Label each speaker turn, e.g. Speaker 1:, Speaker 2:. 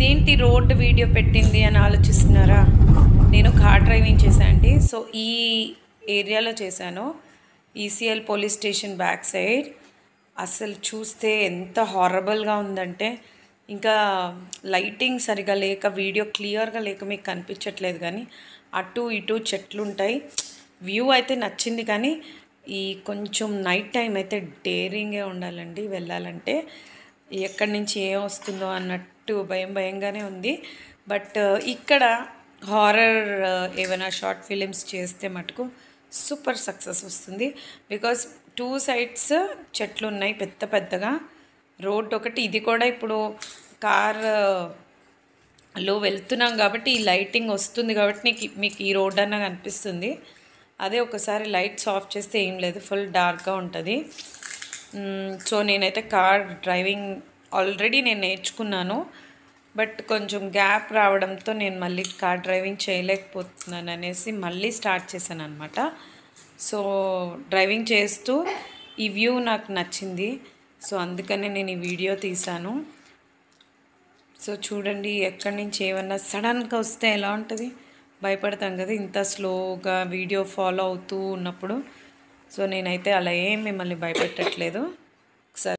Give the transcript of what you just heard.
Speaker 1: ఇదేంటి road video పెట్టింది అని ఆలోచిస్తున్నారా? నేను కార్ డ్రైవింగ్ చేశానండి. సో ఈ ఏరియాలో చేశాను, ECL police station back side. అసలు చూస్తే ఎంత హారబుల్గా ఉందంటే, ఇంకా లైటింగ్ సరిగా లేక వీడియో క్లియర్గా లేక మీకు కనిపించట్లేదు, కానీ అటు ఇటు చెట్లు ఉంటాయి. వ్యూ అయితే నచ్చింది, కానీ ఈ కొంచెం నైట్ టైం అయితే డేరింగే ఉండాలండి వెళ్ళాలంటే. ఎక్కడి నుంచి ఏం వస్తుందో అన్నట్టు భయంగానే ఉంది. బట్ ఇక్కడ హారర్ ఏమైనా షార్ట్ ఫిలిమ్స్ చేస్తే మటుకు సూపర్ సక్సెస్ వస్తుంది. బికాజ్ 2 సైడ్స్ చెట్లు ఉన్నాయి పెద్దగా. రోడ్ ఒకటి, ఇది కూడా ఇప్పుడు కార్లో వెళ్తున్నాం కాబట్టి ఈ లైటింగ్ వస్తుంది కాబట్టి మీకు ఈ రోడ్ అన్న కనిపిస్తుంది. అదే ఒకసారి లైట్స్ ఆఫ్ చేస్తే ఏం లేదు, ఫుల్ డార్క్గా ఉంటుంది. సో నేనైతే కార్ డ్రైవింగ్ ఆల్రెడీ నేను నేర్చుకున్నాను, బట్ కొంచెం గ్యాప్ రావడంతో నేను మళ్ళీ కార్ డ్రైవింగ్ చేయలేకపోతున్నాను అనేసి మళ్ళీ స్టార్ట్ చేశాను అనమాట. సో డ్రైవింగ్ చేస్తూ ఈ వ్యూ నాకు నచ్చింది, సో అందుకనే నేను ఈ వీడియో తీశాను. సో చూడండి, ఎక్కడి నుంచి ఏమన్నా సడన్గా వస్తే ఎలా ఉంటుంది, భయపడతాం కదా ఇంత స్లోగా వీడియో ఫాలో అవుతూ ఉన్నప్పుడు. సో నేనైతే అలా ఏం మిమ్మల్ని భయపెట్టట్లేదు.